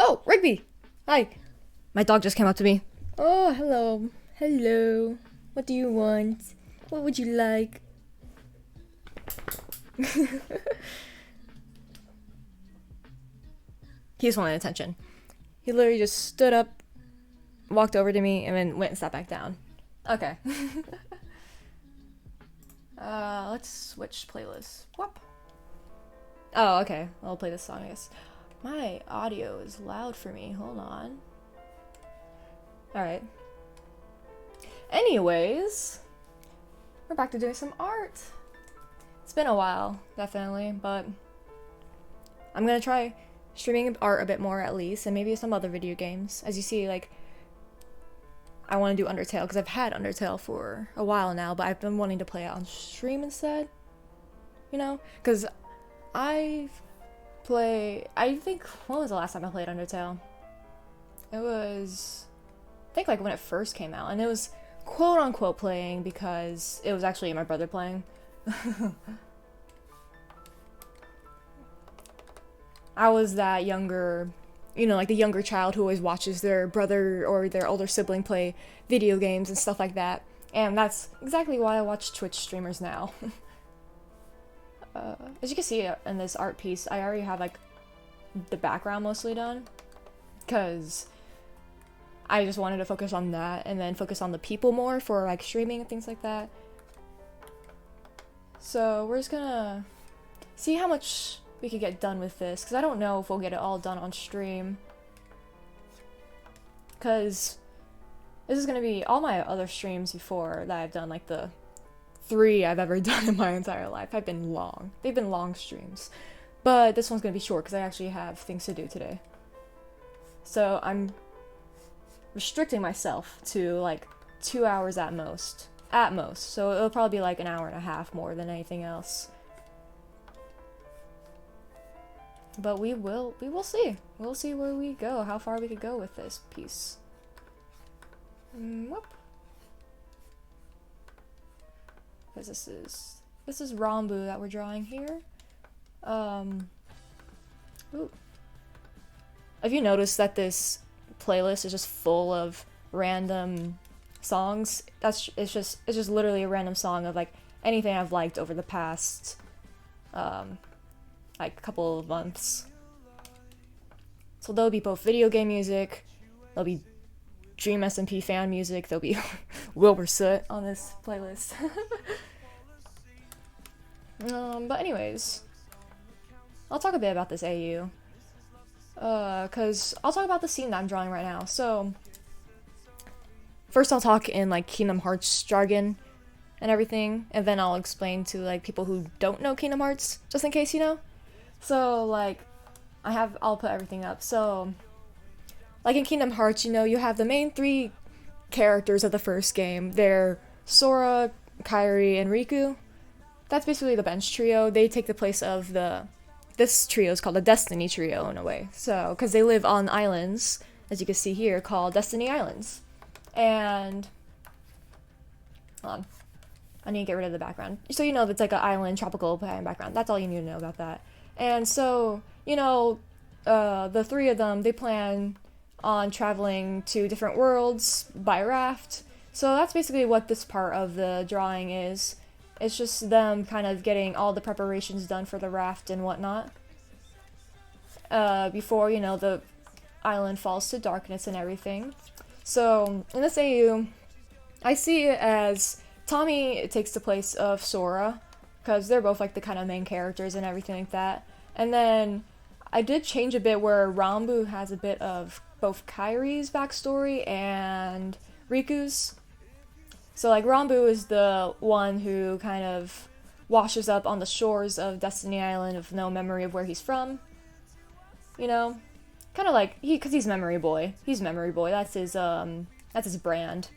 Oh, Rigby! Hi. My dog just came up to me. Oh, hello. Hello. What do you want? What would you like? He just wanted attention. He literally just stood up, walked over to me, and then went and sat back down. Okay. Let's switch playlists. Whoop. Oh, okay. I'll play this song, I guess. My audio is loud for me. Hold on. Alright. Anyways, we're back to doing some art. It's been a while, definitely, but I'm gonna try streaming art a bit more at least, and maybe some other video games. As you see, like, I want to do Undertale, because I've had Undertale for a while now, but I've been wanting to play it on stream instead. You know? Because I think, when was the last time I played Undertale? It was, I think, like, when it first came out, and it was quote-unquote playing, because it was actually my brother playing. I was that younger, you know, like the younger child who always watches their brother or their older sibling play video games and stuff like that. And that's exactly why I watch Twitch streamers now. As you can see in this art piece, I already have like the background mostly done, because I just wanted to focus on that and then focus on the people more for like streaming and things like that. So we're just gonna see how much we could get done with this, because I don't know if we'll get it all done on stream, because this is gonna be all my other streams before that I've done, like the 3 I've ever done in my entire life. They've been long streams, but this one's gonna be short because I actually have things to do today. So I'm restricting myself to like 2 hours at most, so it'll probably be like an hour and a half more than anything else. But we will see. We'll see where we go, how far we could go with this piece. Whoop. Because this is Ranboo that we're drawing here. Ooh. Have you noticed that this playlist is just full of random songs? It's just literally a random song of like anything I've liked over the past like couple of months. So there'll be both video game music, there'll be dsmp fan music, there'll be Wilbur Soot on this playlist. But anyways, I'll talk a bit about this AU. Cause I'll talk about the scene that I'm drawing right now. So first I'll talk in like Kingdom Hearts jargon and everything, and then I'll explain to like people who don't know Kingdom Hearts, just in case you know. So like I'll put everything up. So like in Kingdom Hearts, you know, you have the main 3 characters of the first game. They're Sora, Kairi, and Riku. That's basically the bench trio. They take the place of this trio is called the Destiny Trio in a way. So, because they live on islands, as you can see here, called Destiny Islands. And, hold on, I need to get rid of the background. So you know it's like an island, tropical background. That's all you need to know about that. And so, you know, the 3 of them, they plan on traveling to different worlds by raft. So that's basically what this part of the drawing is. It's just them kind of getting all the preparations done for the raft and whatnot. Before, you know, the island falls to darkness and everything. So, in this AU, I see it as Tommy takes the place of Sora, because they're both like the kind of main characters and everything like that. And then I did change a bit where Ranboo has a bit of both Kairi's backstory and Riku's. So like Ranboo is the one who kind of washes up on the shores of Destiny Island with no memory of where he's from. You know, kind of like because he's Memory Boy. He's Memory Boy. That's his brand.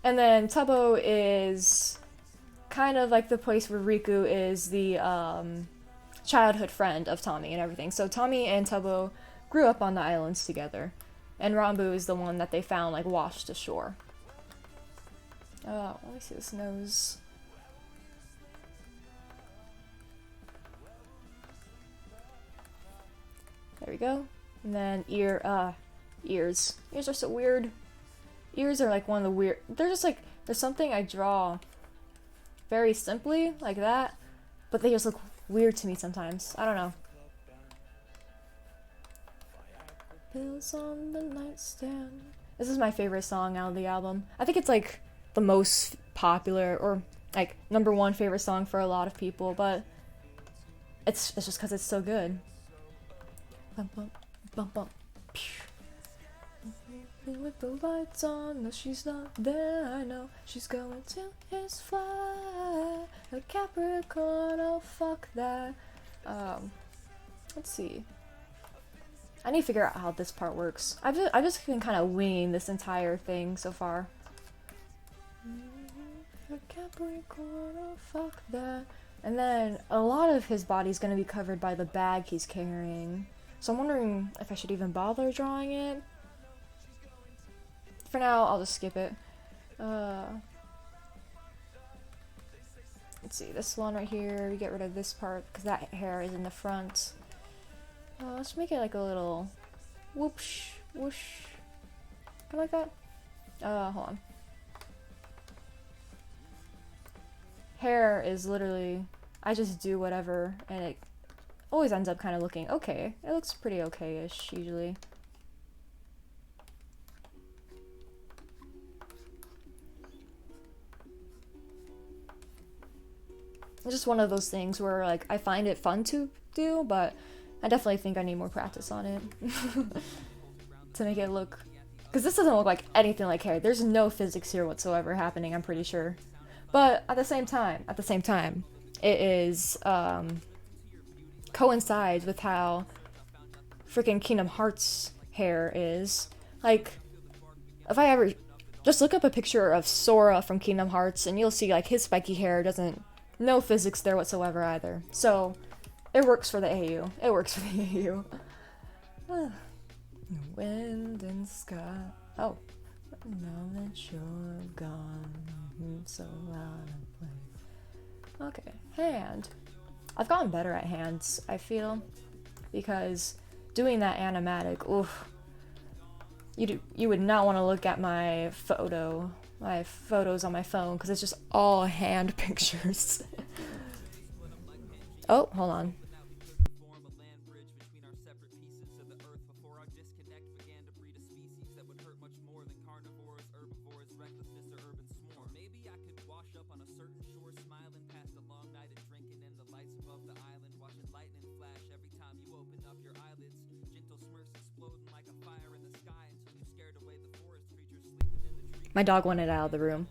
And then Tubbo is kind of like the place where Riku is the childhood friend of Tommy and everything. So Tommy and Tubbo grew up on the islands together, and Ranboo is the one that they found like washed ashore. Let me see this nose. There we go. And then ears. Ears are so weird. Ears are like one of the weird, they're just like, there's something I draw very simply, like that, but they just look weird to me sometimes. I don't know. Pills on the nightstand. This is my favorite song out of the album. I think it's like the most popular, or like #1 favorite song for a lot of people, but it's just because it's so good. Bump, bump, bump, bump. With the lights on, no, she's not there. I know she's going to his fly. A Capricorn, oh fuck that. Let's see. I need to figure out how this part works. I've just been kind of winging this entire thing so far. A Capricorn, oh fuck that. And then a lot of his body's gonna be covered by the bag he's carrying. So I'm wondering if I should even bother drawing it. For now, I'll just skip it. Let's see, this one right here, we get rid of this part because that hair is in the front. Let's make it like a little whoosh, whoosh. I like that. Hold on. Hair is literally, I just do whatever and it always ends up kind of looking okay. It looks pretty okay-ish usually. It's just one of those things where like I find it fun to do, but I definitely think I need more practice on it to make it look, because this doesn't look like anything like hair. There's no physics here whatsoever happening, I'm pretty sure. But at the same time, it is coincides with how freaking Kingdom Hearts hair is. Like, if I ever just look up a picture of Sora from Kingdom Hearts, and you'll see like his spiky hair doesn't. No physics there whatsoever either. So, it works for the AU. It works for the AU. Wind and sky. Oh. Now that you're gone, it's so out of place. Okay, hand. I've gotten better at hands, I feel. Because doing that animatic, oof. You would not want to look at my photos on my phone, because it's just all hand pictures. Oh, hold on. My dog wanted out of the room.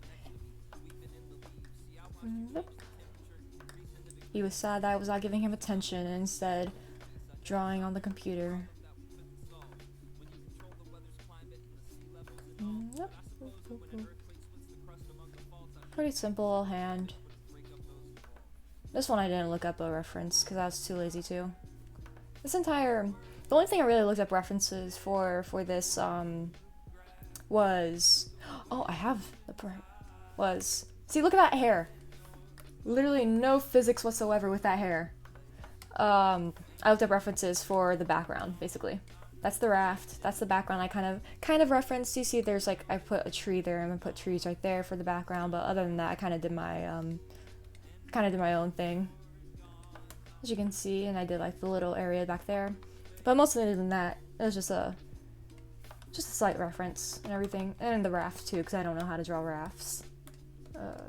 Nope. He was sad that I was not giving him attention and instead drawing on the computer. Nope. Pretty simple hand. This one I didn't look up a reference because I was too lazy to. The only thing I really looked up references for this was, oh, I have the part, was, see, look at that hair. Literally no physics whatsoever with that hair. I looked up references for the background, basically. That's the raft, that's the background I kind of referenced. You see there's like, I put a tree there, I'm gonna put trees right there for the background, but other than that, I kind of did my own thing. As you can see, and I did like the little area back there. But most of it than that, it was just a slight reference and everything. And the raft too, because I don't know how to draw rafts.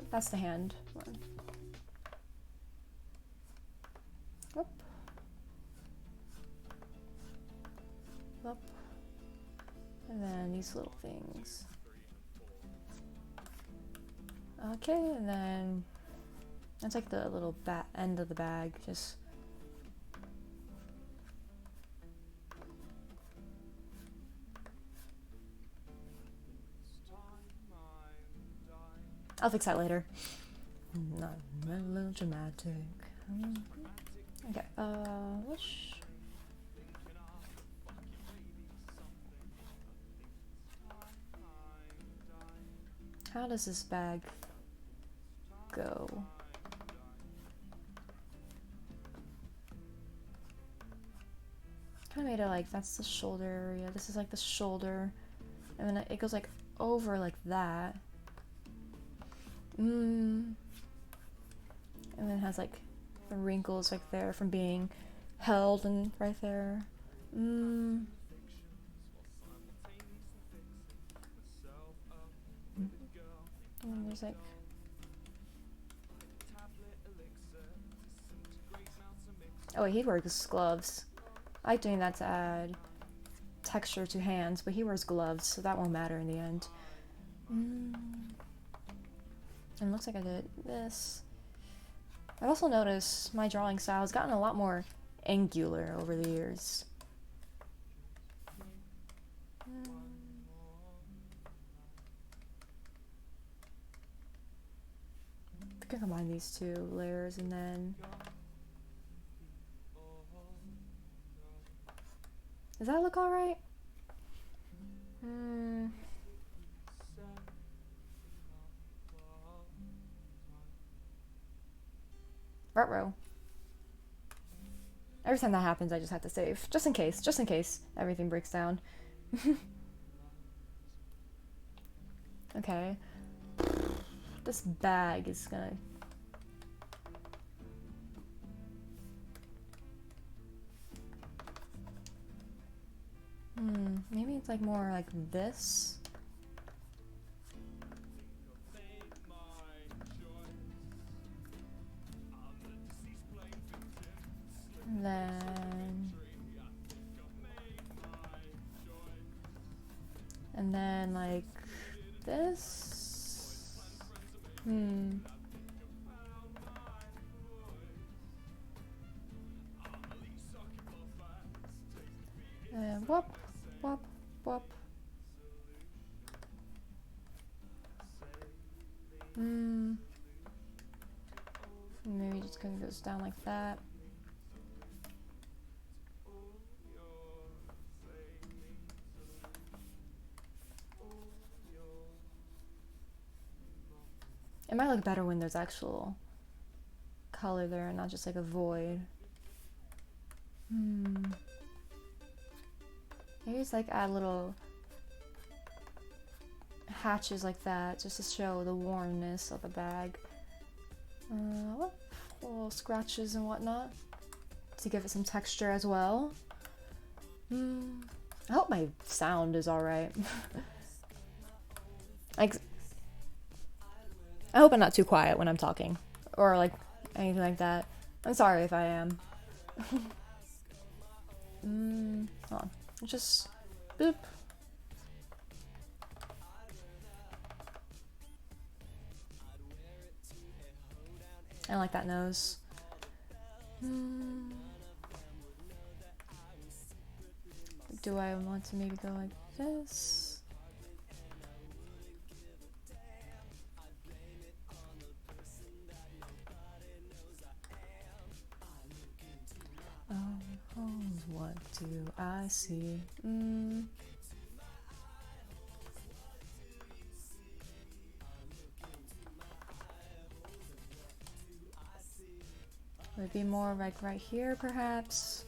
That's the hand one. Up. Up. And then these little things. Okay, and then that's like the little end of the bag, just I'll fix that later. Not a little dramatic. Okay, which... How does this bag go? kind of made it like that's the shoulder area. This is like the shoulder, and then it goes like over like that. And then it has like the wrinkles like there from being held and right there. And there's like oh wait, he wears gloves. I like doing that to add texture to hands, but he wears gloves, so that won't matter in the end. And it looks like I did this. I've also noticed my drawing style has gotten a lot more angular over the years. I can combine these two layers and then... Does that look alright? Ruh-roh. Every time that happens, I just have to save. Just in case everything breaks down. Okay. This bag is gonna... maybe it's like more like this. And then like this. And whoop, whoop, whoop. Maybe just kind of goes down like that. It might look better when there's actual color there and not just like a void. Maybe just like add little hatches like that just to show the warmness of the bag. Little scratches and whatnot to give it some texture as well. I hope my sound is alright. Like, I hope I'm not too quiet when I'm talking or like anything like that. I'm sorry if I am. Hold on. Just boop. I don't like that nose. Do I want to maybe go like this? Oh, what do I see? Would it be more like right here, perhaps?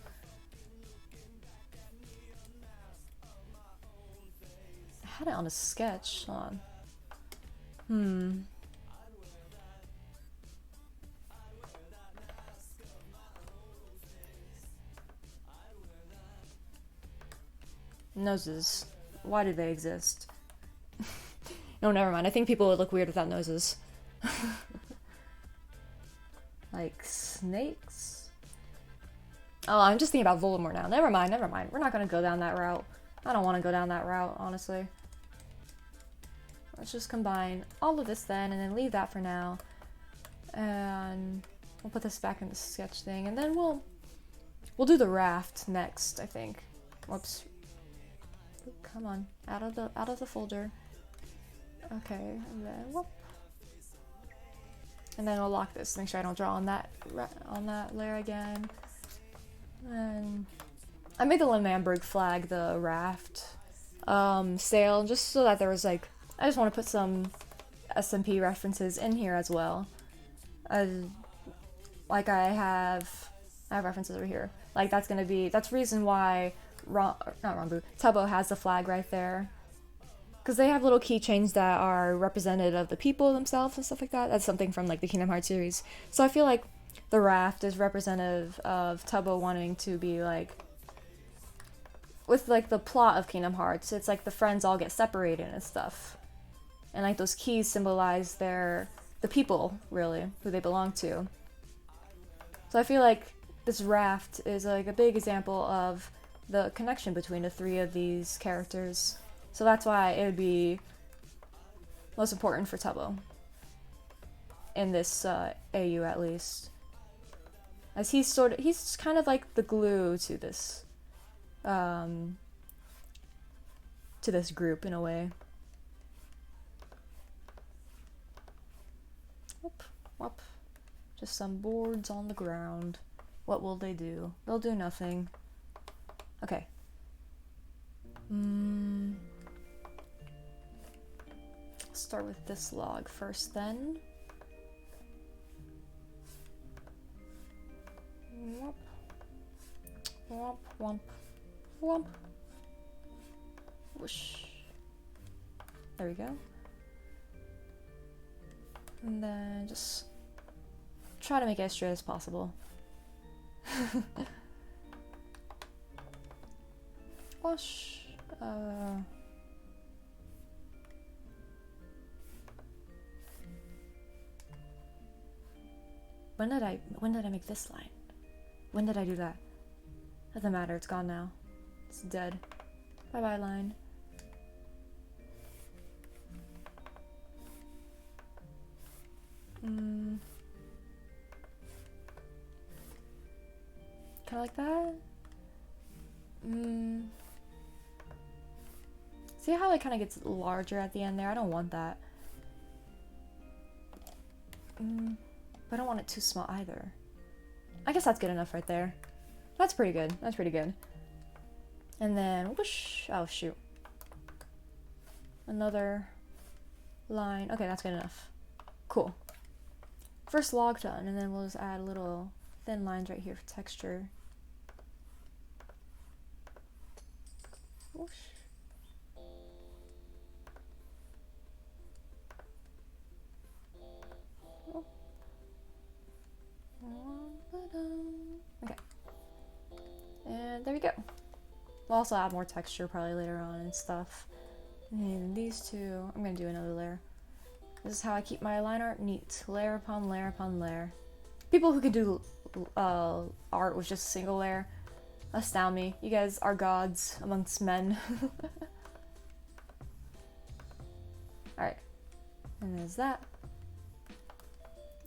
I had it on a sketch. Hold on. Noses. Why do they exist? No, never mind. I think people would look weird without noses. Like snakes? Oh, I'm just thinking about Voldemort now. Never mind. We're not gonna go down that route. I don't want to go down that route, honestly. Let's just combine all of this then, and then leave that for now. And we'll put this back in the sketch thing, and then we'll do the raft next, I think. Whoops. Come on, out of the folder. Okay, and then whoop. And then I'll lock this. Make sure I don't draw on that layer again. And I made the Limamberg flag the raft sail just so that there was like, I just want to put some dsmp references in here as well. Like I I have references over here. Like that's the reason why not Ranboo, Tubbo has the flag right there. Because they have little keychains that are representative of the people themselves and stuff like that. That's something from like the Kingdom Hearts series. So I feel like the raft is representative of Tubbo wanting to be like, with like the plot of Kingdom Hearts, it's like the friends all get separated and stuff. And like those keys symbolize the people, really, who they belong to. So I feel like this raft is like a big example of the connection between the three of these characters. So that's why it would be most important for Tubbo. In this AU at least. As he's kind of like the glue to this group in a way. Whoop, whoop. Just some boards on the ground. What will they do? They'll do nothing. Okay. Start with this log first then. Womp. Womp, womp, womp. Whoosh. There we go. And then just try to make it as straight as possible. Wash. When did I make this line? When did I do that? Doesn't matter, it's gone now. It's dead. Bye-bye line. Kinda like that? See how it kind of gets larger at the end there? I don't want that. But I don't want it too small either. I guess that's good enough right there. That's pretty good. That's pretty good. And then whoosh. Oh shoot. Another line. Okay, that's good enough. Cool. First log done, and then we'll just add little thin lines right here for texture. Whoosh. Okay. And there we go. We'll also add more texture probably later on and stuff. And these two, I'm gonna do another layer. This is how I keep my line art neat. Layer upon layer upon layer. People who can do art with just a single layer astound me. You guys are gods amongst men. Alright. And there's that.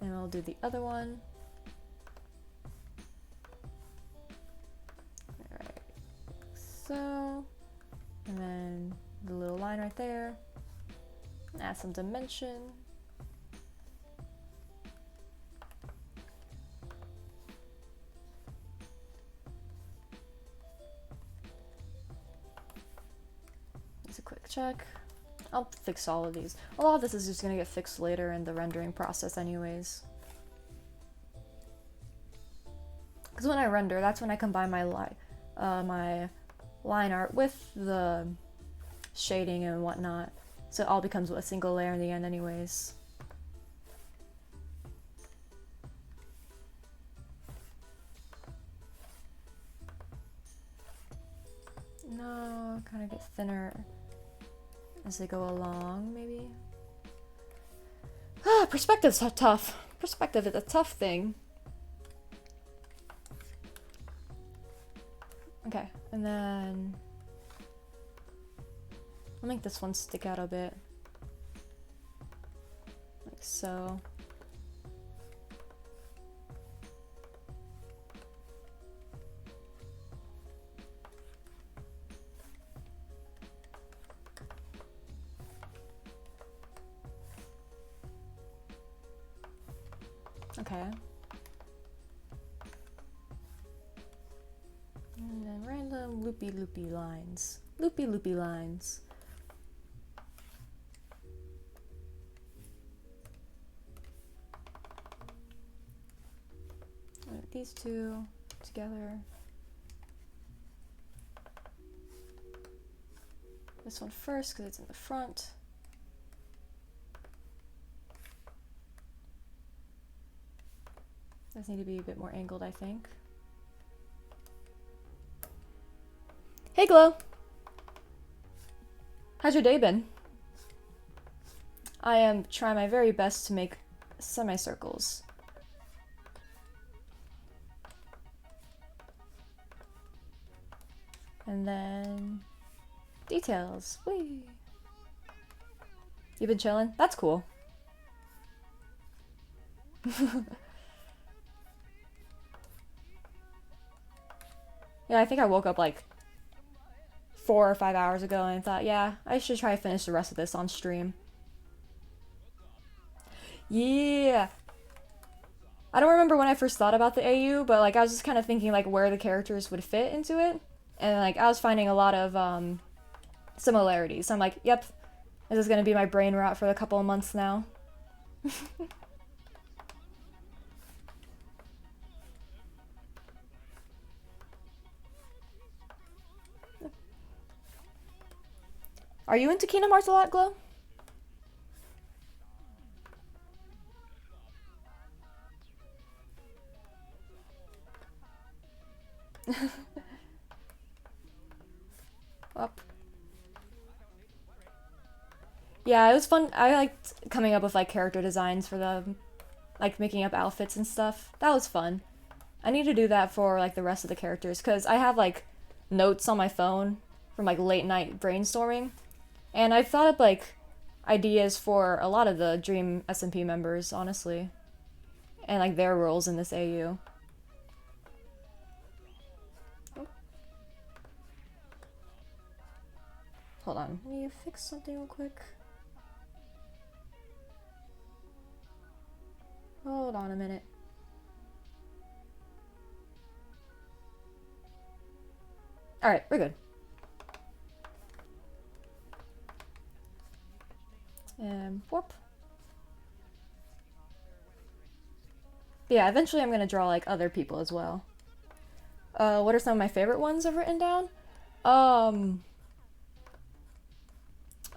And I'll do the other one. Alright. So. And then the little line right there. Add some dimension. Just a quick check. I'll fix all of these. A lot of this is just gonna get fixed later in the rendering process anyways. Because when I render, that's when I combine my line art with the shading and whatnot. So it all becomes a single layer in the end anyways. No, kind of get thinner as they go along, maybe. Ah, perspective's tough. Perspective is a tough thing. Okay, and then I'll make this one stick out a bit. Like so. Okay. And then random loopy lines. Loopy lines. These two together. This one first because it's in the front. Those need to be a bit more angled, I think. Hey, Glow! How's your day been? I am trying my very best to make semicircles. And then details. Whee! You been chilling? That's cool. Yeah, I think I woke up like 4 or 5 hours ago and thought, yeah, I should try to finish the rest of this on stream. Yeah! I don't remember when I first thought about the AU, but like I was just kind of thinking like where the characters would fit into it. And like I was finding a lot of similarities. So I'm like, yep, this is gonna be my brain rot for a couple of months now. Are you into Kingdom Hearts a lot, Glow? Up. Yeah, it was fun. I liked coming up with like character designs for them, like making up outfits and stuff. That was fun. I need to do that for like the rest of the characters because I have like notes on my phone from like late night brainstorming, and I've thought up like ideas for a lot of the Dream SMP members, honestly, and like their roles in this AU. Hold on, let me fix something real quick. Hold on a minute. Alright, we're good. And warp. But yeah, eventually I'm gonna draw like other people as well. What are some of my favorite ones I've written down?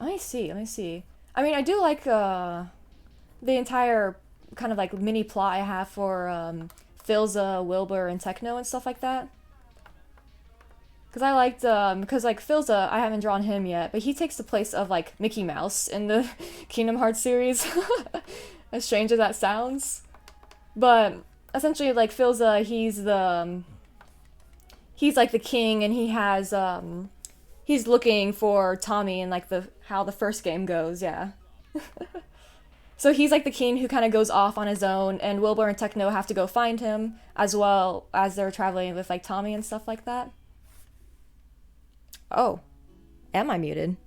Let me see. I mean, I do like the entire kind of like mini plot I have for Philza, Wilbur, and Techno and stuff like that. Because I liked, because like Philza, I haven't drawn him yet, but he takes the place of like Mickey Mouse in the Kingdom Hearts series. As strange as that sounds. But essentially, like Philza, he's like the king, and he has, he's looking for Tommy and like how the first game goes, yeah. So he's like the king who kind of goes off on his own, and Wilbur and Techno have to go find him, as well as they're traveling with like Tommy and stuff like that. Oh, am I muted?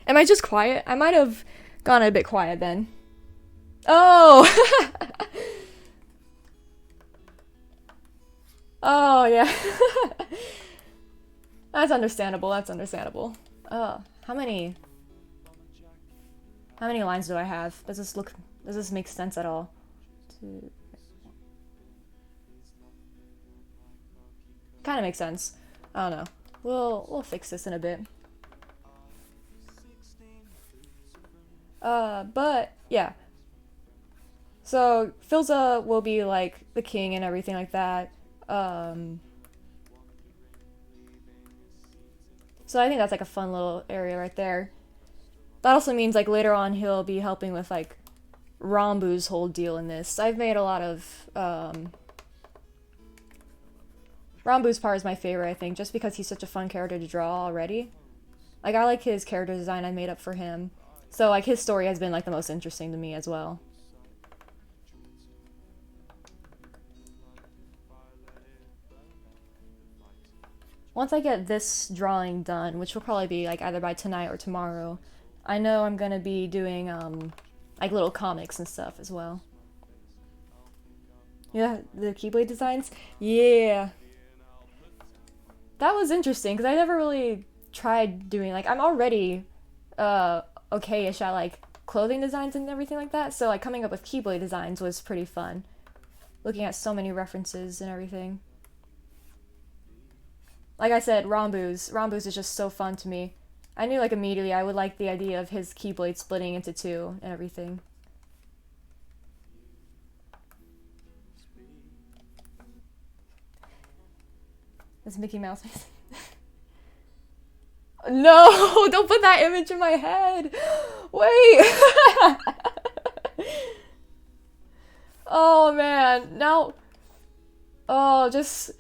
Am I just quiet? I might have gone a bit quiet then. Oh! Oh, yeah. That's understandable, that's understandable. How many lines do I have? Does this make sense at all? Kind of makes sense. I don't know. We'll fix this in a bit. But yeah. So Philza will be like the king and everything like that. So I think that's like a fun little area right there. That also means like later on he'll be helping with like Ranboo's whole deal in this. I've made a lot of Ranboo's part is my favorite, I think, just because he's such a fun character to draw already. Like I like his character design I made up for him. So like his story has been like the most interesting to me as well. Once I get this drawing done, which will probably be like either by tonight or tomorrow, I know I'm gonna be doing like little comics and stuff as well. Yeah, the Keyblade designs? Yeah. That was interesting because I never really tried doing like I'm already okay-ish at like clothing designs and everything like that. So like coming up with Keyblade designs was pretty fun. Looking at so many references and everything. Like I said, Ranboo's is just so fun to me. I knew like immediately I would like the idea of his Keyblade splitting into two and everything. This Mickey Mouse. No, don't put that image in my head. Wait. Oh man, now. Oh, just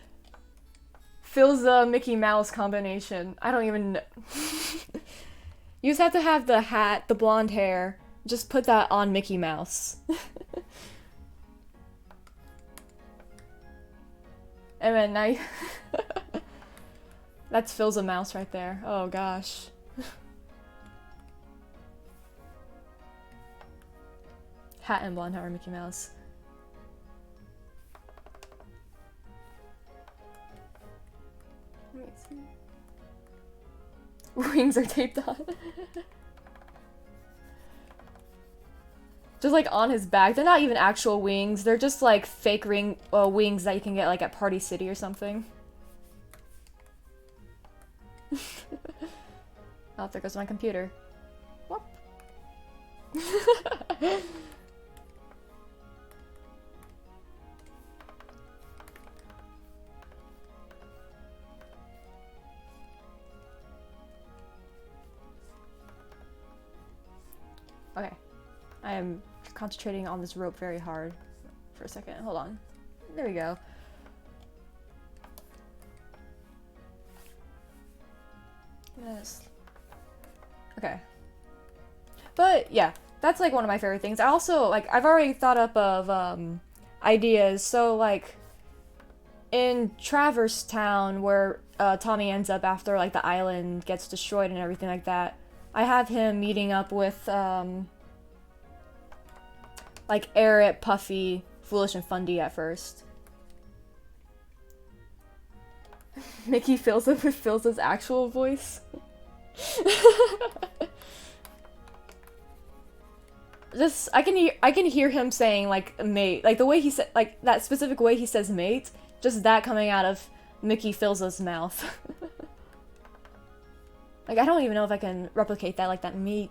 fills the Mickey Mouse combination. I don't even know. You just have to have the hat, the blonde hair. Just put that on Mickey Mouse. And then now you That's Phil's a mouse right there. Oh gosh. Hat and blonde hair, Mickey Mouse. Let me see. Wings are taped on. Just like on his back. They're not even actual wings. They're just like fake wings that you can get like at Party City or something. Oh, there goes my computer. Whoop. Okay. I am concentrating on this rope very hard for a second. Hold on. There we go. Yes. Okay. But yeah, that's like one of my favorite things. I also like I've already thought up of ideas. So like in Traverse Town where Tommy ends up after like the island gets destroyed and everything like that, I have him meeting up with like Eric, Puffy, Foolish, and Fundy at first. Mickey fills it with Phil's actual voice. Just I can hear him saying like mate, like the way he said, like that specific way he says mate, just that coming out of Mickey Phil's mouth. Like I don't even know if I can replicate that like that mate.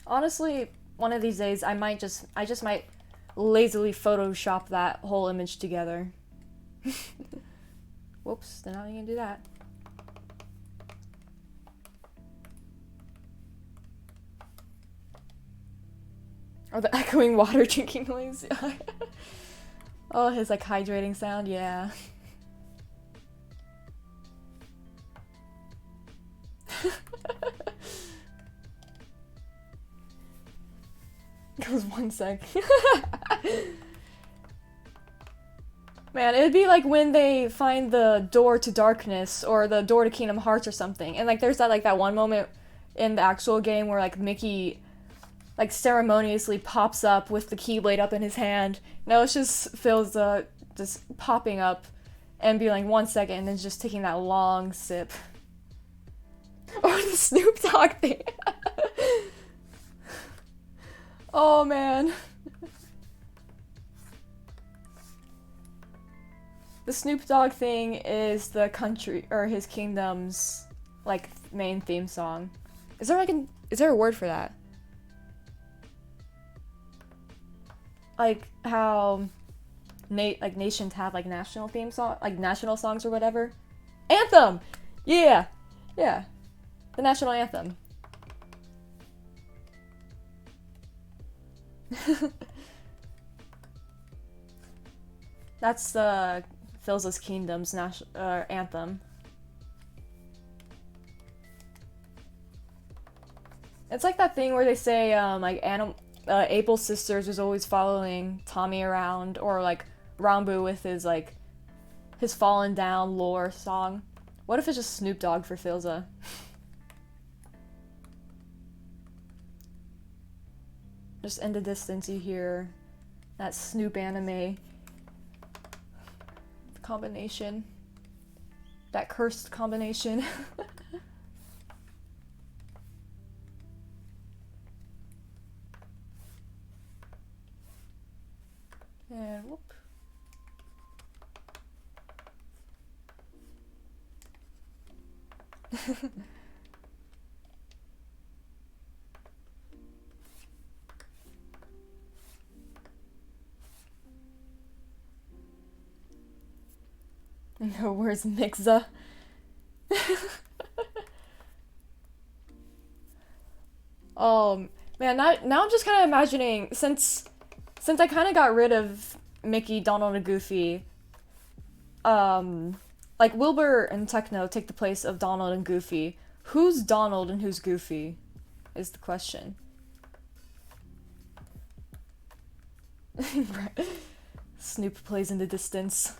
Honestly, one of these days I just might lazily Photoshop that whole image together. Whoops, they're not even gonna do that. Or the echoing water drinking noise. Oh, his like hydrating sound, yeah. Goes 1 sec. Man, it'd be like when they find the door to darkness or the door to Kingdom Hearts or something, and like there's that one moment in the actual game where like Mickey like ceremoniously pops up with the Keyblade up in his hand. No, it's just Phil's just popping up and being like 1 second and then just taking that long sip. Or the Snoop Dogg thing. Oh man. The Snoop Dogg thing is the country or his kingdom's like main theme song. Is there a word for that? Like how nations have like national theme song, like national songs or whatever. Anthem. Yeah. Yeah. The national anthem. That's Phil's Kingdom's anthem. It's like that thing where they say April's sisters was always following Tommy around, or like Ranboo with his fallen down lore song. What if it's just Snoop Dogg for Filza? Just in the distance you hear that Snoop anime combination. That cursed combination. And whoop. No, where's Mixa? Man, now I'm just kind of imagining, since I kind of got rid of Mickey, Donald, and Goofy, like Wilbur and Techno take the place of Donald and Goofy. Who's Donald and who's Goofy is the question. Snoop plays in the distance.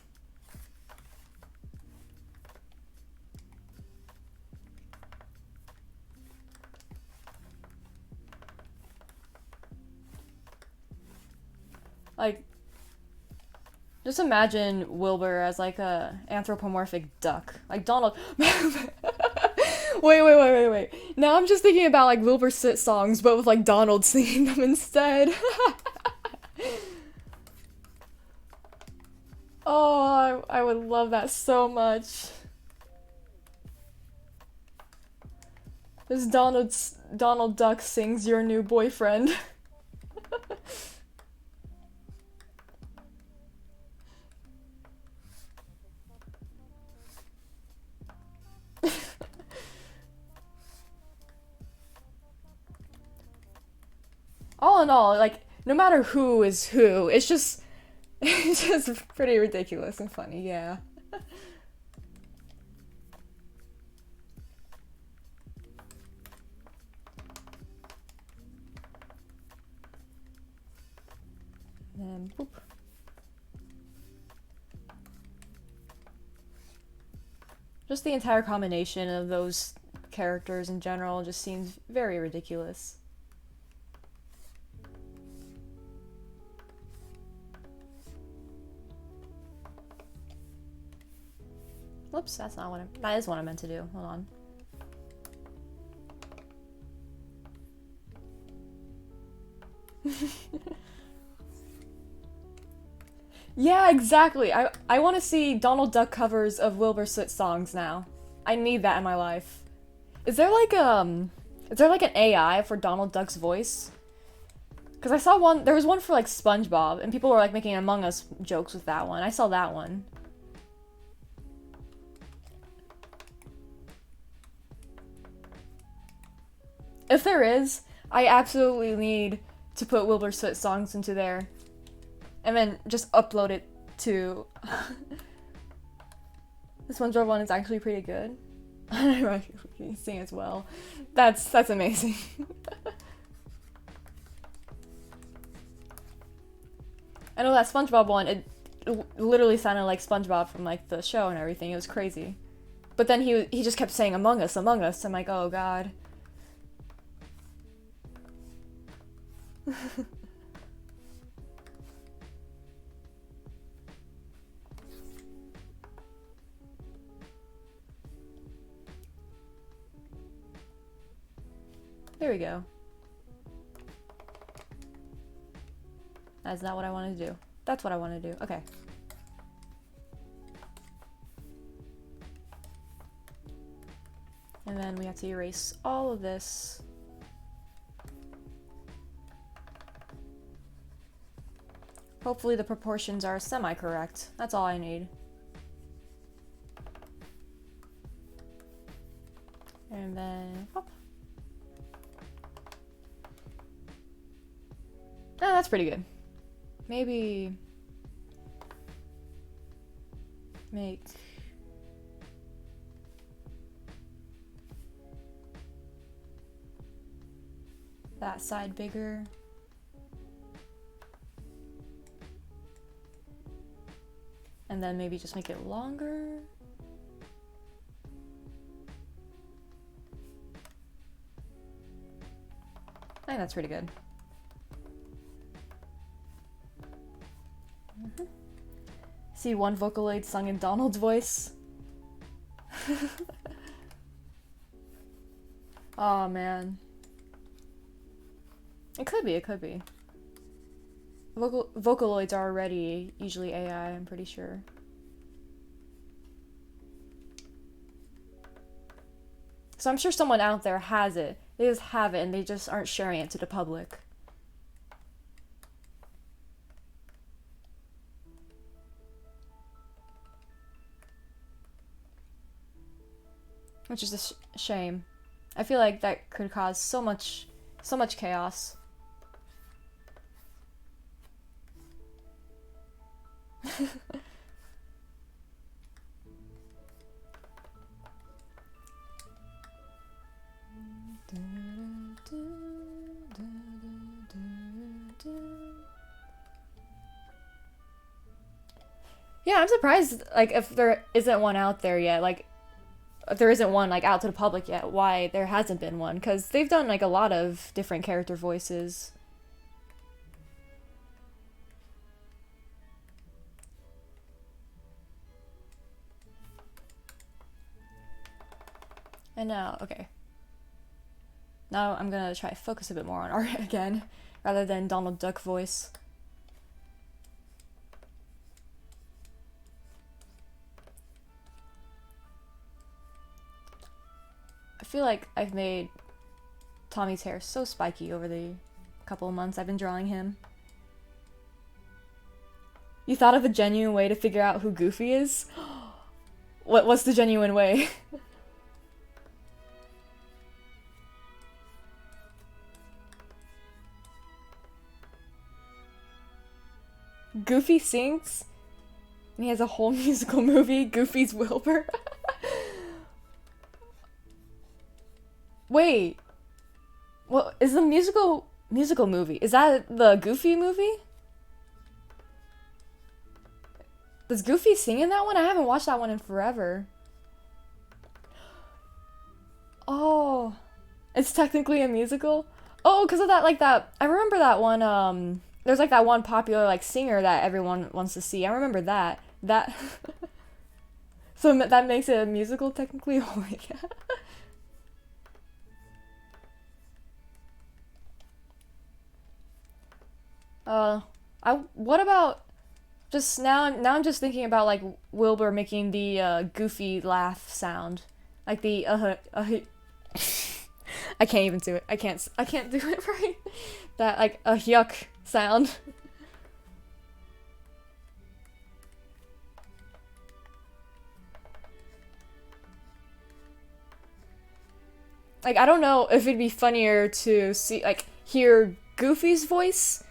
Like, just imagine Wilbur as like a anthropomorphic duck. Like Donald. Wait. Now I'm just thinking about like Wilbur sit songs, but with like Donald singing them instead. Oh, I would love that so much. This Donald Duck sings Your New Boyfriend. All in all, like, no matter who is who, it's just pretty ridiculous and funny, yeah. And boop. Just the entire combination of those characters in general just seems very ridiculous. Whoops, that is what I meant to do. Hold on. Yeah, exactly. I want to see Donald Duck covers of Wilbur Soot songs now. I need that in my life. Is there like an AI for Donald Duck's voice? Because I saw one, there was one for like SpongeBob, and people were like making Among Us jokes with that one. I saw that one. If there is, I absolutely need to put Wilbur Soot songs into there. And then just upload it to... This SpongeBob one is actually pretty good. I sing as well. That's amazing. I know that SpongeBob one, it literally sounded like SpongeBob from like the show and everything. It was crazy. But then he just kept saying Among Us, Among Us. I'm like, oh god. There we go. That's not what I wanted to do. That's what I want to do. Okay. And then we have to erase all of this. Hopefully the proportions are semi-correct. That's all I need. And then, hop. Oh, that's pretty good. Maybe make that side bigger. And then maybe just make it longer. I think that's pretty good. See one Vocaloid sung in Donald's voice. Oh man. It could be, it could be. Vocaloids are already usually AI, I'm pretty sure. So I'm sure someone out there has it. They just have it and they just aren't sharing it to the public. Which is a shame. I feel like that could cause so much chaos. Yeah, I'm surprised, like, if there isn't one out there yet, like, if there isn't one, like, out to the public yet, why there hasn't been one, because they've done, like, a lot of different character voices. And now, okay. Now I'm gonna try to focus a bit more on art again, rather than Donald Duck voice. I feel like I've made Tommy's hair so spiky over the couple of months I've been drawing him. You thought of a genuine way to figure out who Goofy is? What's the genuine way? Goofy sings, and he has a whole musical movie, Goofy's Wilbur. Wait, what is the musical movie? Is that the Goofy movie? Does Goofy sing in that one? I haven't watched that one in forever. Oh, it's technically a musical? Oh, because of that, like that, I remember that one, there's like that one popular like singer that everyone wants to see. I remember that. So that makes it a musical technically? Oh my god. What about just now I'm just thinking about like Wilbur making the Goofy laugh sound. Like the I can't even do it. I can't do it right. That like a yuck sound. Like I don't know if it'd be funnier to see like hear Goofy's voice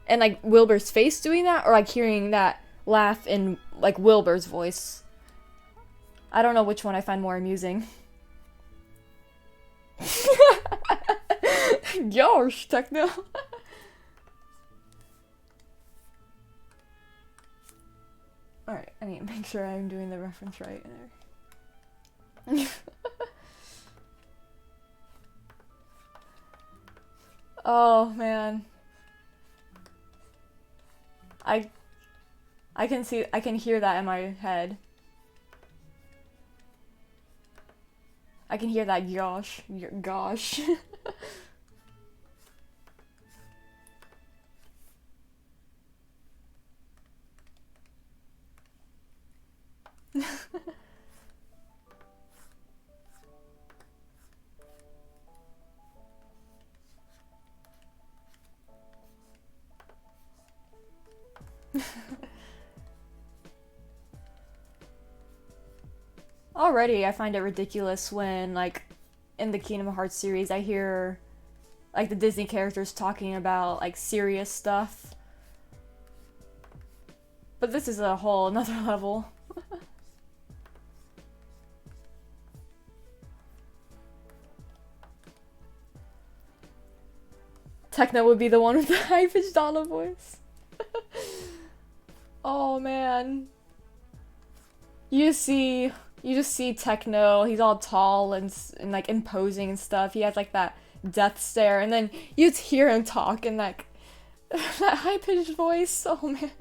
and like Wilbur's face doing that, or like hearing that laugh in like Wilbur's voice. I don't know which one I find more amusing. Yosh, techno. Alright, I need to make sure I'm doing the reference right there. Oh man. I can hear that in my head. I can hear that gosh. Gosh. Already, I find it ridiculous when, like, in the Kingdom Hearts series, I hear, like, the Disney characters talking about, like, serious stuff. But this is a whole another level. Techno would be the one with the high-pitched Donna voice. Oh, man. You see You just see Techno, he's all tall and like imposing and stuff. He has like that death stare, and then you just hear him talk in like that high-pitched voice. Oh man.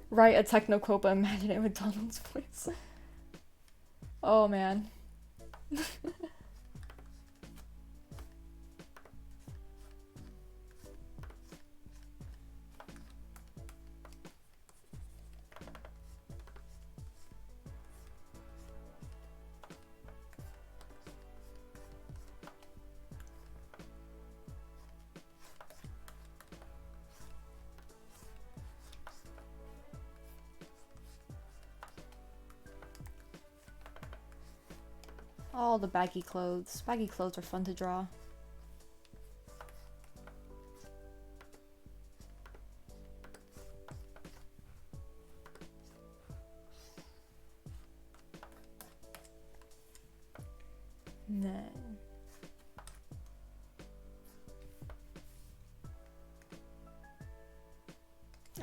Write a techno quote, but imagine it with Donald's voice. Oh man. All the baggy clothes. Baggy clothes are fun to draw. Then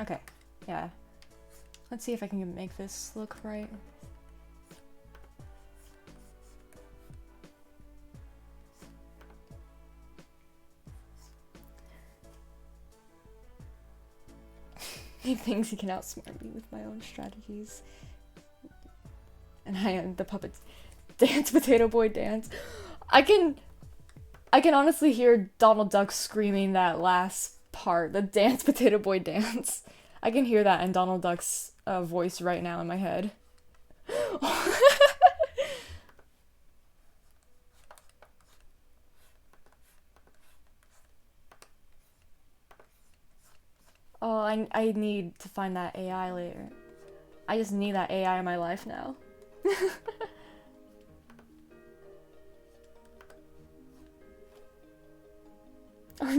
okay, yeah. Let's see if I can make this look right. He thinks he can outsmart me with my own strategies. And I am the puppet. Dance, potato boy, dance. I can honestly hear Donald Duck screaming that last part, the dance, potato boy, dance. I can hear that in Donald Duck's voice right now in my head. Oh, I need to find that AI later. I just need that AI in my life now.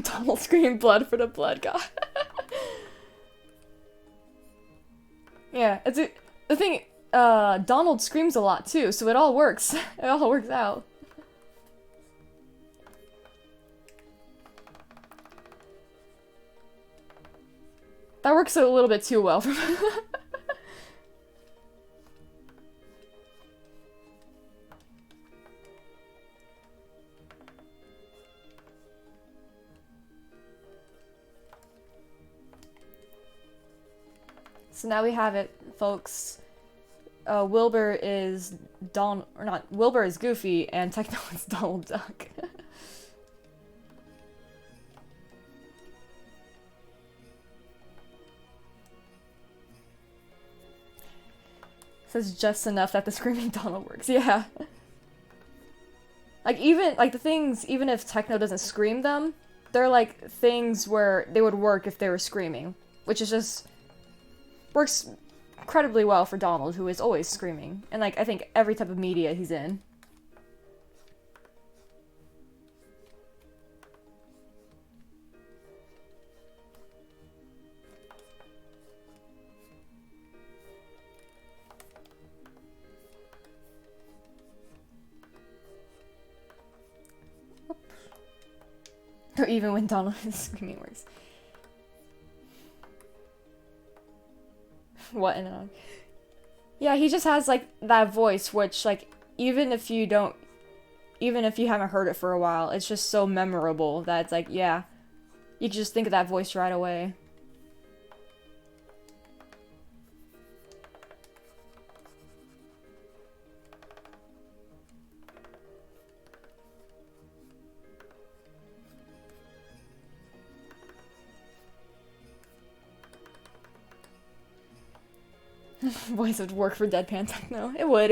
Donald screaming blood for the blood god. Yeah, the thing, Donald screams a lot too, so it all works. It all works out. That works a little bit too well for me. So now we have it, folks. Wilbur is Wilbur is Goofy, and Techno is Donald Duck. Says just enough that the screaming Donald works. Yeah. Like the things, even if Techno doesn't scream them, they're like things where they would work if they were screaming, which is just works incredibly well for Donald, who is always screaming, and like I think every type of media he's in. Or even when Donald is screaming works. What in a... Yeah, he just has like that voice, which like even if you haven't heard it for a while, it's just so memorable that it's like, yeah, you can just think of that voice right away. Voice would work for Deadpan Techno. It would.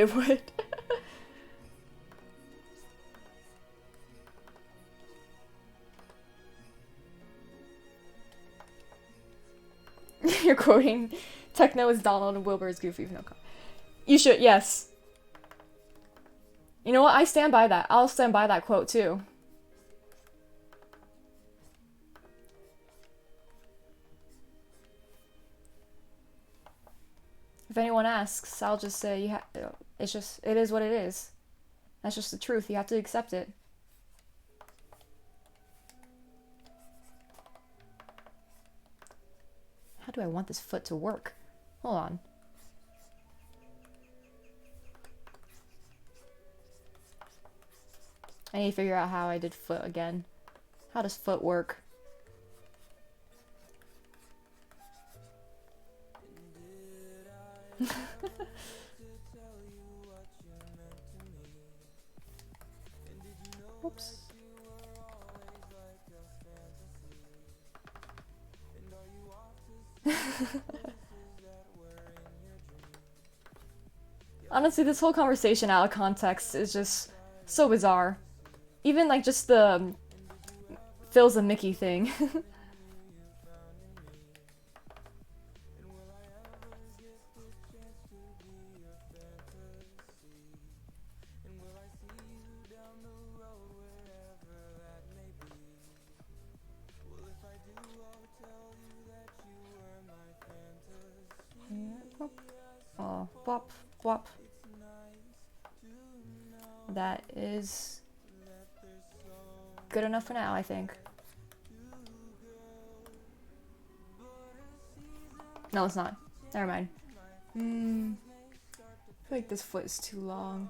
You're quoting Techno is Donald and Wilbur is Goofy. No, you should, yes. You know what? I stand by that. I'll stand by that quote too. If anyone asks, I'll just say it is what it is. That's just the truth. You have to accept it. How do I want this foot to work? Hold on. I need to figure out how I did foot again. How does foot work? Oops. Honestly, this whole conversation out of context is just so bizarre. Even like just the Phil's a Mickey thing. Oh, bop, bop. That is good enough for now, I think. No, it's not. Never mind. I feel like this foot is too long.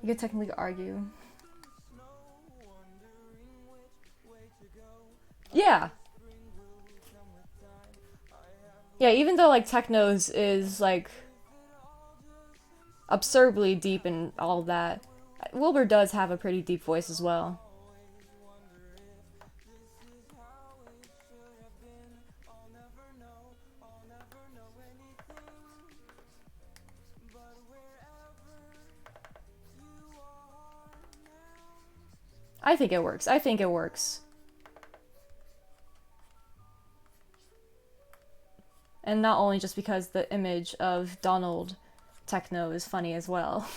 You could technically argue. Yeah. Yeah, even though like Techno's is like absurdly deep and all that, Wilbur does have a pretty deep voice as well. I think it works. I think it works. And not only just because the image of Donald Techno is funny as well.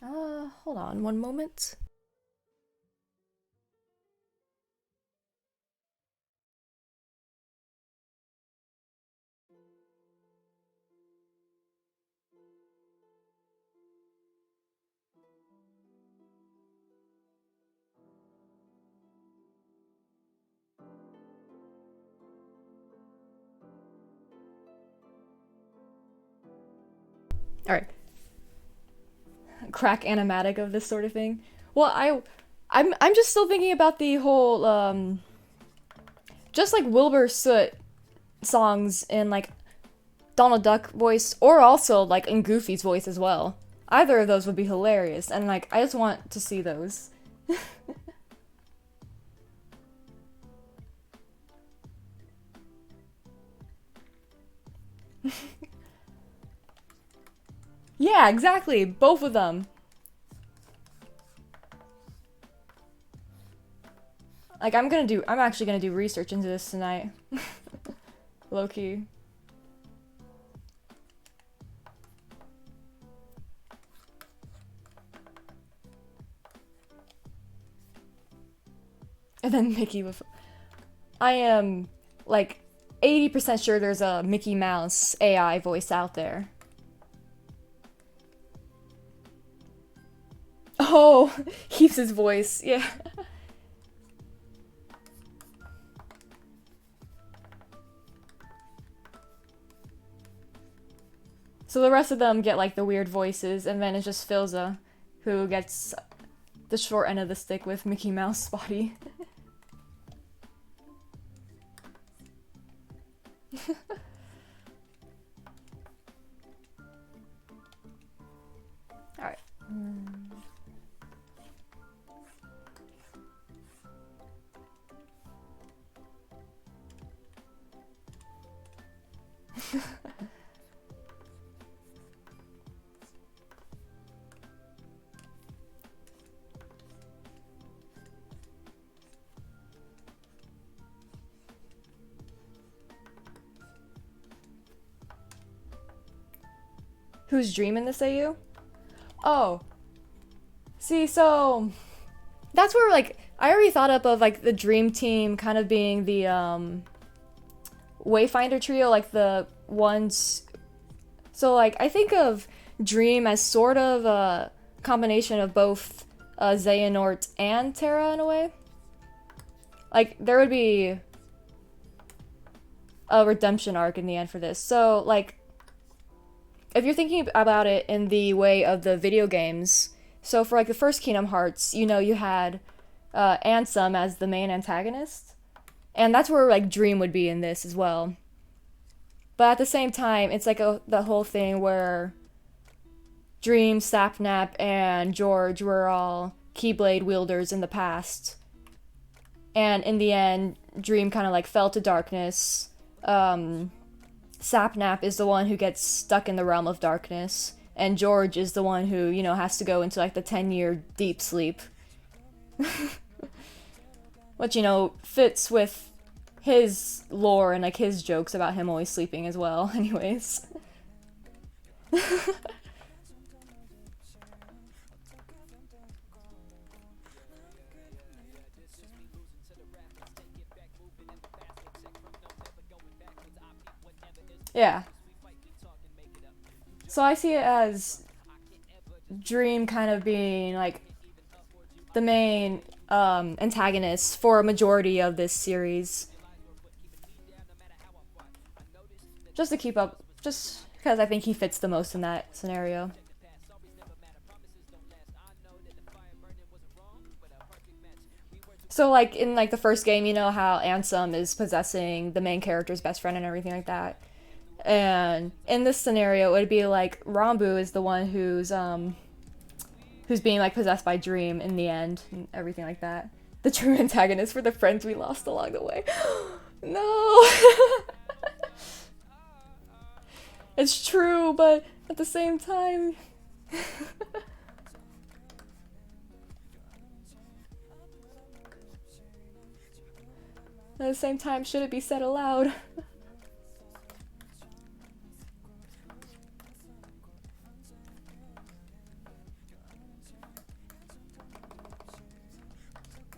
Hold on one moment. Alright. Crack animatic of this sort of thing. Well, I'm just still thinking about the whole just like Wilbur Soot songs in like Donald Duck voice, or also like in Goofy's voice as well. Either of those would be hilarious, and like I just want to see those. Yeah, exactly. Both of them. Like I'm actually gonna do research into this tonight. Low-key. And then Mickey with... I am, like, 80% sure there's a Mickey Mouse AI voice out there. Oh, keeps his voice, yeah. So the rest of them get, like, the weird voices, and then it's just Philza who gets the short end of the stick with Mickey Mouse body. Alright. Who's Dream in this AU? Oh. See, so that's where, like, I already thought up of, like, the Dream Team kind of being the, Wayfinder trio, like, the ones... So, like, I think of Dream as sort of a combination of both, Xehanort and Terra, in a way. Like, there would be a redemption arc in the end for this. So, like, if you're thinking about it in the way of the video games, so for, like, the first Kingdom Hearts, you know, you had Ansem as the main antagonist, and that's where, like, Dream would be in this as well. But at the same time, it's like the whole thing where Dream, Sapnap, and George were all Keyblade wielders in the past. And in the end, Dream kind of, like, fell to darkness. Sapnap is the one who gets stuck in the realm of darkness. And George is the one who, you know, has to go into, like, the 10-year deep sleep. Which, you know, fits with his lore and, like, his jokes about him always sleeping as well, anyways. Yeah. So I see it as Dream kind of being, like, the main antagonist for a majority of this series. Just to keep up, just because I think he fits the most in that scenario. So, like, in, like, the first game, you know how Ansem is possessing the main character's best friend and everything like that. And in this scenario, it would be, like, Ranboo is the one who's being, like, possessed by Dream in the end, and everything like that. The true antagonist for the friends we lost along the way. No! It's true, but at the same time... At the same time, should it be said aloud?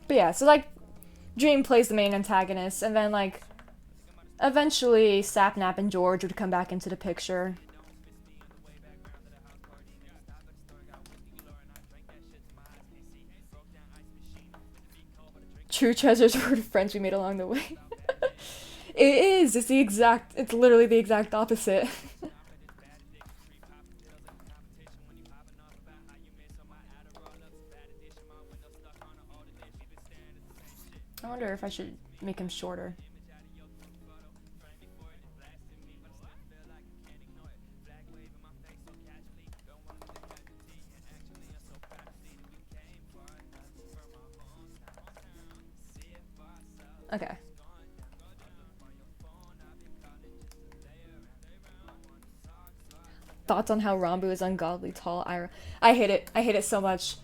But yeah, so, like, Dream plays the main antagonist, and then, like, eventually Sapnap and George would come back into the picture. True treasures were the friends we made along the way. It is! It's literally the exact opposite. I wonder if I should make him shorter. Okay. Thoughts on how Ranboo is ungodly tall? I hate it. I hate it so much.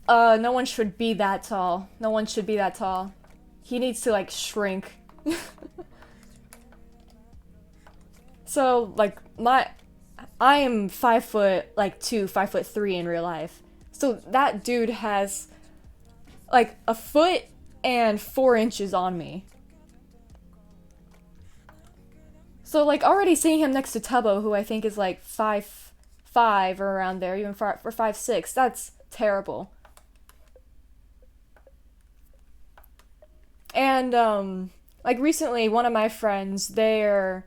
No one should be that tall. No one should be that tall. He needs to, like, shrink. So, like, I am 5'2", 5'3" in real life. So that dude has, like, a foot and 4 inches on me. So, like, already seeing him next to Tubbo, who I think is, like, 5'5" or around there, even for 5'6", that's terrible. And, like, recently, one of my friends, I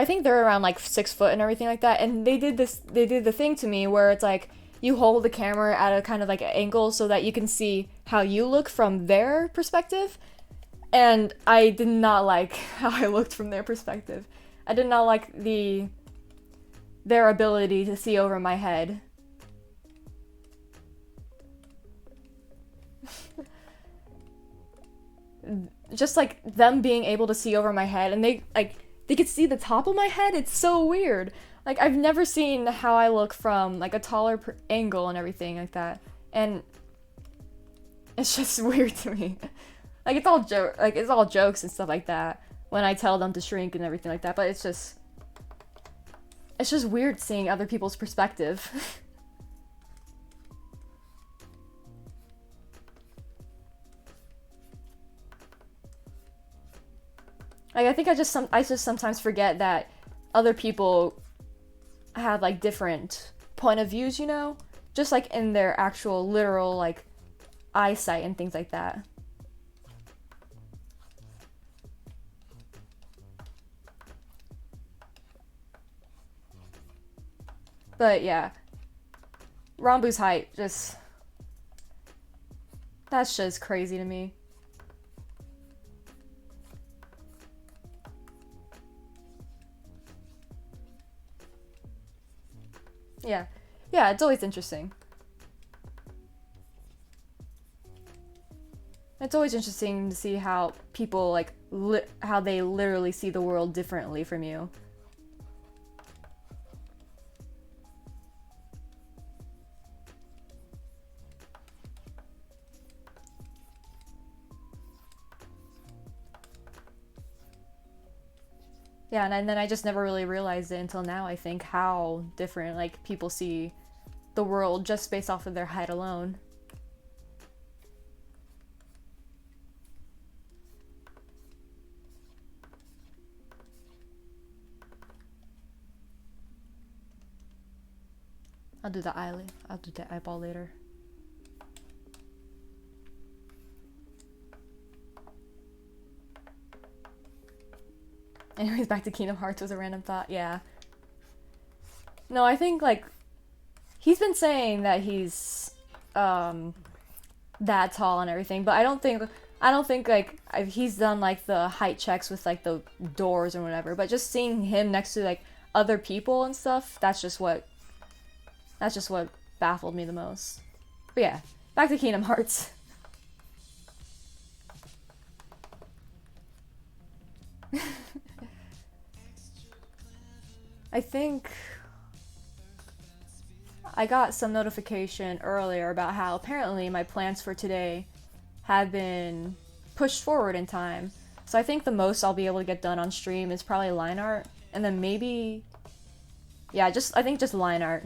think they're around, like, 6 foot and everything like that, and they did the thing to me where it's, like, you hold the camera at a kind of, like, an angle so that you can see how you look from their perspective, and I did not like how I looked from their perspective. I did not like their ability to see over my head. Just, like, them being able to see over my head, and they could see the top of my head. It's so weird. Like, I've never seen how I look from, like, a taller angle and everything like that, and it's just weird to me. Like, it's all jokes and stuff like that when I tell them to shrink and everything like that, but it's just... It's just weird seeing other people's perspective. Like, I think I just sometimes forget that other people have like different point of views, you know? Just like in their actual literal like eyesight and things like that. But yeah, Ranboo's height just that's just crazy to me. Yeah. Yeah, it's always interesting. It's always interesting to see how people like how they literally see the world differently from you. Yeah, and then I just never really realized it until now, I think, how different like people see the world just based off of their height alone. I'll do the eyeball later. Anyways, back to Kingdom Hearts was a random thought. Yeah. No, I think like he's been saying that he's that tall and everything, but I don't think like he's done like the height checks with like the doors or whatever. But just seeing him next to like other people and stuff, that's just what baffled me the most. But yeah, back to Kingdom Hearts. I think I got some notification earlier about how apparently my plans for today have been pushed forward in time. So I think the most I'll be able to get done on stream is probably line art, and then maybe, yeah, I think just line art.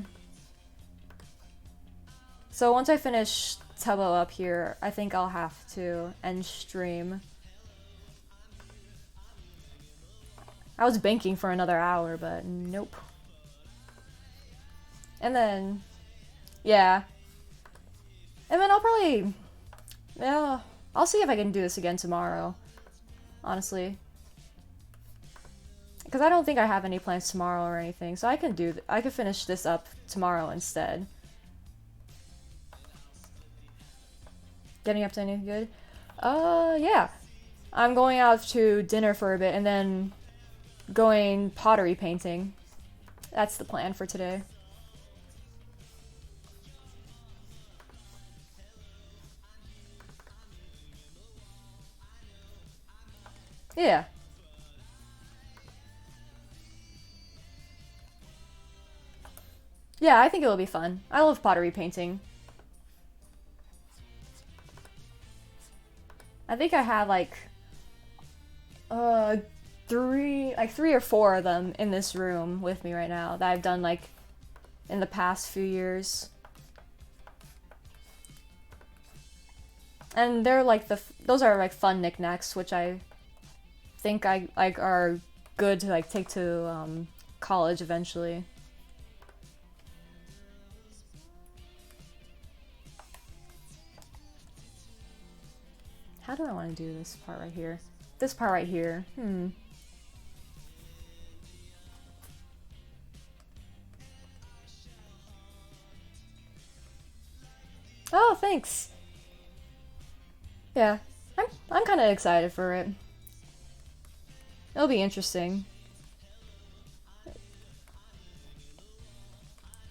So once I finish Tubbo up here, I think I'll have to end stream. I was banking for another hour, but nope. And then, yeah. And then I'll probably, yeah, I'll see if I can do this again tomorrow, honestly. Because I don't think I have any plans tomorrow or anything, so I can finish this up tomorrow instead. Getting up to anything good? Yeah. I'm going out to dinner for a bit and then going pottery painting. That's the plan for today. Yeah. Yeah, I think it'll be fun. I love pottery painting. I think I have like three or four of them in this room with me right now that I've done like in the past few years. And they're like those are like fun knickknacks, which I think I like are good to like take to college eventually. How do I want to do this part right here? This part right here. Oh, thanks. Yeah, I'm kind of excited for it. It'll be interesting.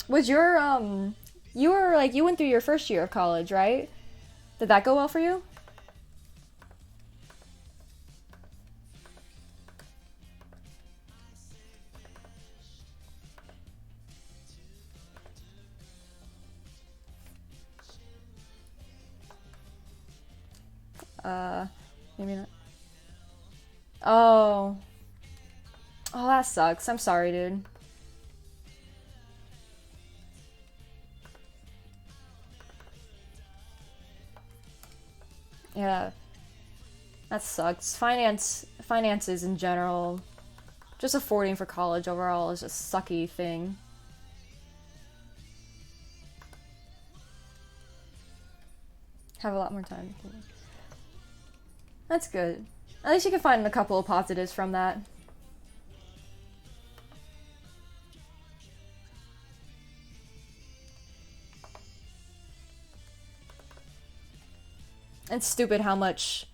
Was your you went through your first year of college, right? Did that go well for you? Maybe not. Oh. Oh, that sucks. I'm sorry, dude. Yeah, that sucks. Finances in general, just affording for college overall is a sucky thing. Have a lot more time. That's good. At least you can find a couple of positives from that. It's stupid how much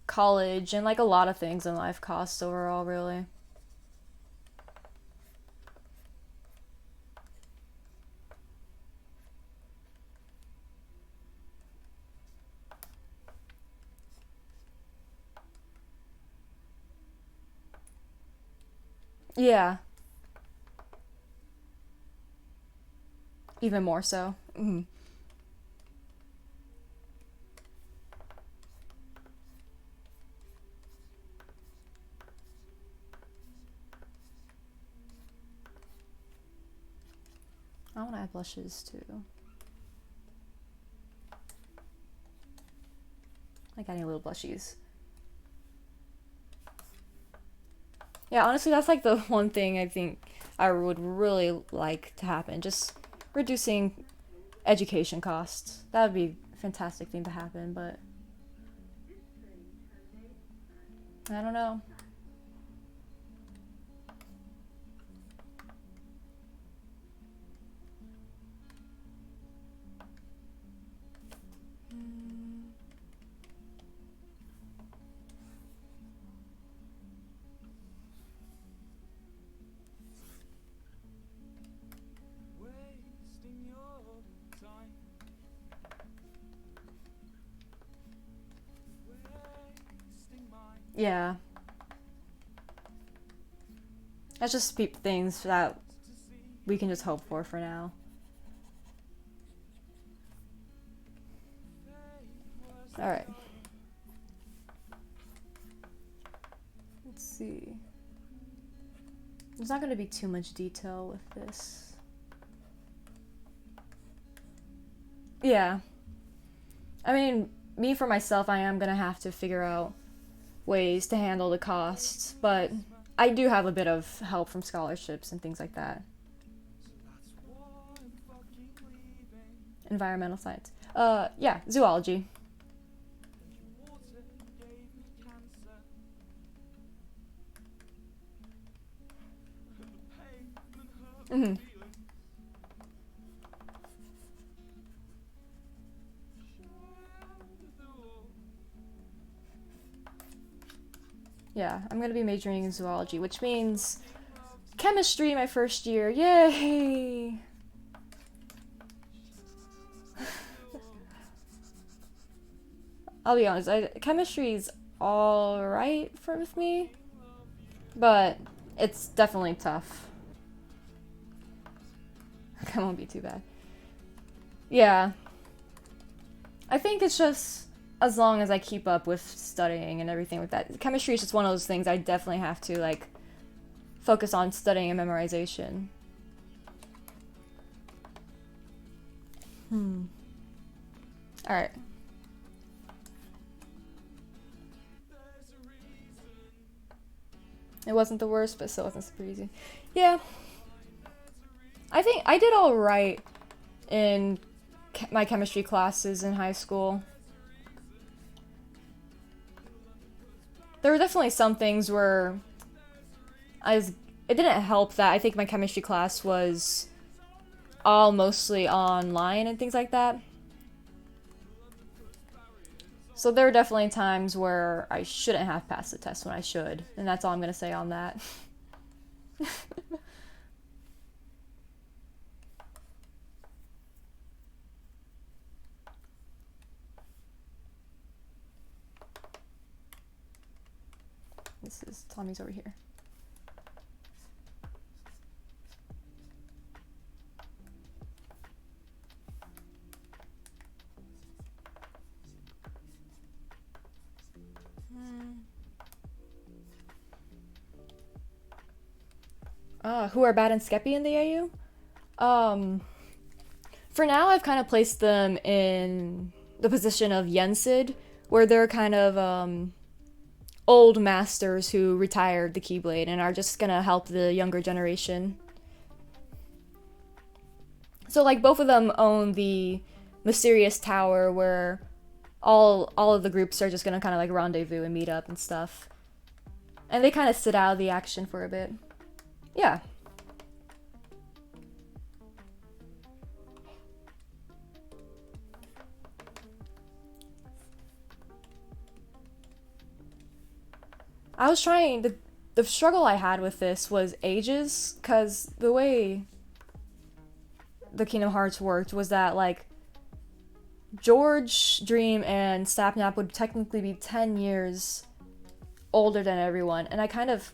college and like a lot of things in life costs overall, really. Yeah, even more so. Mm-hmm. I want to add blushes too. Like adding little blushies. Yeah, honestly, that's like the one thing I think I would really like to happen. Just reducing education costs. That would be a fantastic thing to happen, but I don't know. Yeah. That's just things that we can just hope for now. Alright. Let's see. There's not going to be too much detail with this. Yeah. I mean, me for myself, I am going to have to figure out ways to handle the costs, but I do have a bit of help from scholarships and things like that. Environmental science. Yeah, zoology. Mm-hmm. Yeah, I'm gonna be majoring in zoology, which means chemistry my first year. Yay! I'll be honest, chemistry is alright for with me, but it's definitely tough. That won't be too bad. Yeah. I think it's just as long as I keep up with studying and everything with that. Chemistry is just one of those things I definitely have to, like, focus on studying and memorization. Alright. It wasn't the worst, but still wasn't super easy. Yeah. I think I did alright in my chemistry classes in high school. There were definitely some things where it didn't help that I think my chemistry class was all mostly online and things like that. So there were definitely times where I shouldn't have passed the test when I should, and that's all I'm gonna say on that. This is Tommy's over here. Who are bad and Skeppy in the AU? For now, I've kind of placed them in the position of Yensid, where they're kind of old masters who retired the Keyblade and are just gonna help the younger generation. So like both of them own the mysterious tower where all of the groups are just gonna kind of like rendezvous and meet up and stuff. And they kind of sit out of the action for a bit. Yeah. I was trying the struggle I had with this was ages, because the way the Kingdom Hearts worked was that like George, Dream, and Sapnap would technically be 10 years older than everyone, and I kind of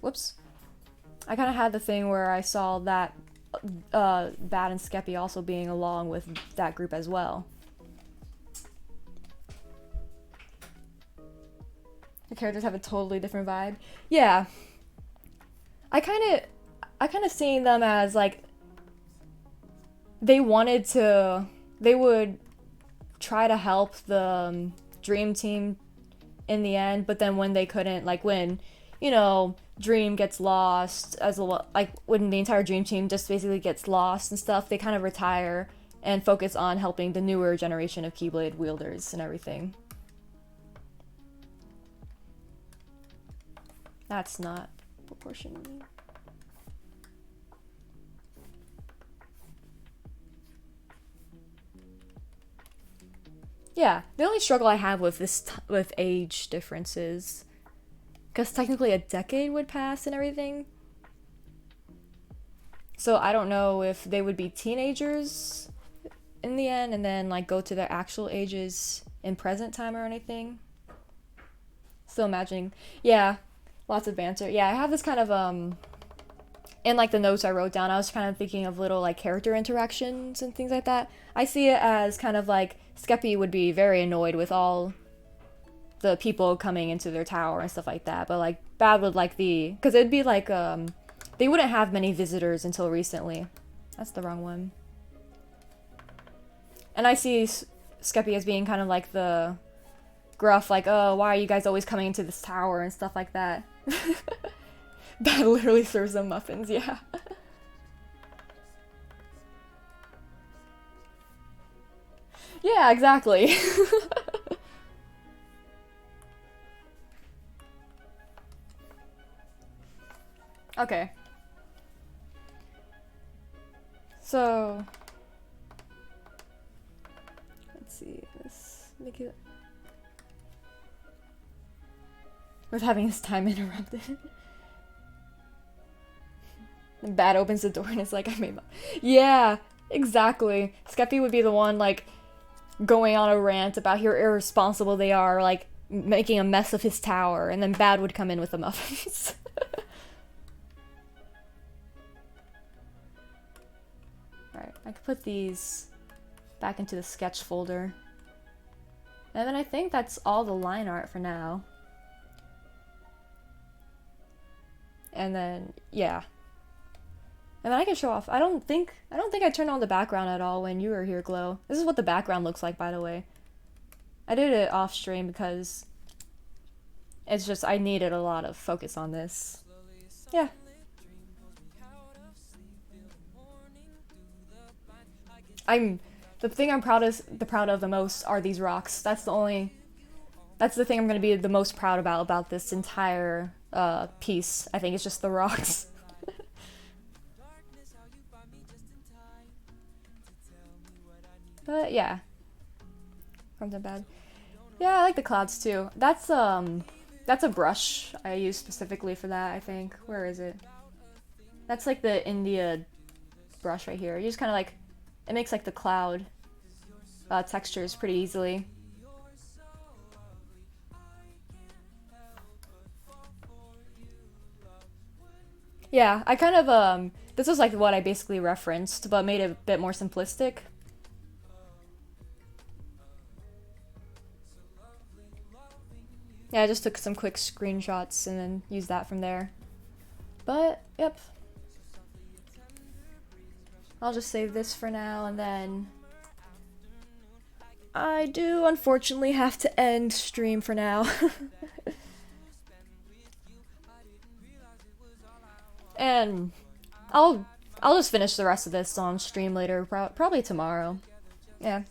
had the thing where I saw that Bad and Skeppy also being along with that group as well. The characters have a totally different vibe. Yeah. I kind of seen them as like they would try to help the Dream Team in the end, but then when they couldn't, like when, you know, Dream gets lost, like when the entire Dream Team just basically gets lost and stuff, they kind of retire and focus on helping the newer generation of Keyblade wielders and everything. That's not proportionally. Yeah, the only struggle I have with with age differences, because technically a decade would pass and everything. So I don't know if they would be teenagers in the end and then like go to their actual ages in present time or anything. Still imagining. Yeah, lots of banter. Yeah, I have this kind of in like the notes I wrote down, I was kind of thinking of little like character interactions and things like that. I see it as kind of like Skeppy would be very annoyed with all the people coming into their tower and stuff like that, but like Bad would like because it'd be like they wouldn't have many visitors until recently. That's the wrong one. And I see Skeppy as being kind of like the gruff, like, oh, why are you guys always coming into this tower and stuff like that. That literally serves them muffins, yeah. Yeah, exactly. Okay. So let's see. Let's make it with having his time interrupted. Bad opens the door and it's like, I made my... Yeah, exactly. Skeppy would be the one, like, going on a rant about how irresponsible they are, like, making a mess of his tower, and then Bad would come in with the muffins. Alright, I could put these back into the sketch folder. And then I think that's all the line art for now. And then, yeah. And then I can show off. I don't think I turned on the background at all when you were here, Glow. This is what the background looks like, by the way. I did it off stream because it's just I needed a lot of focus on this. Yeah. The thing I'm proud of the most are these rocks. That's the thing I'm gonna be the most proud about this entire piece. I think it's just the rocks. But yeah, comes out bad. Yeah, I like the clouds too. That's a brush I use specifically for that. I think. Where is it? That's like the India brush right here. You just kind of like it makes like the cloud textures pretty easily. Yeah, I kind of this was like what I basically referenced, but made it a bit more simplistic. Yeah, I just took some quick screenshots and then used that from there. But, yep. I'll just save this for now and then I do unfortunately have to end stream for now. And I'll just finish the rest of this on stream later, probably tomorrow. Yeah.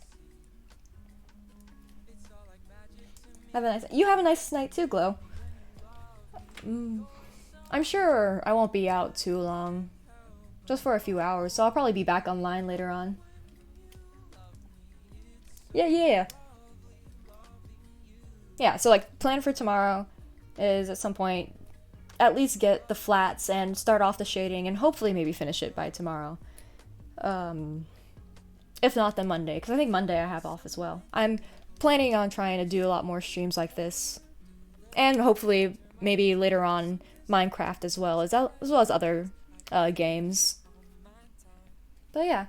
You have a nice night too, Glow. I'm sure I won't be out too long. Just for a few hours, so I'll probably be back online later on. Yeah. Yeah, so like, plan for tomorrow is at some point at least get the flats and start off the shading and hopefully maybe finish it by tomorrow. If not, then Monday, because I think Monday I have off as well. I'm planning on trying to do a lot more streams like this. And hopefully maybe later on Minecraft as well as other games. But yeah,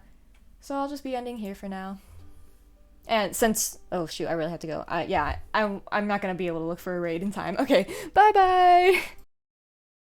so I'll just be ending here for now. And since, oh shoot, I really have to go. I'm not gonna be able to look for a raid in time. Okay, bye bye!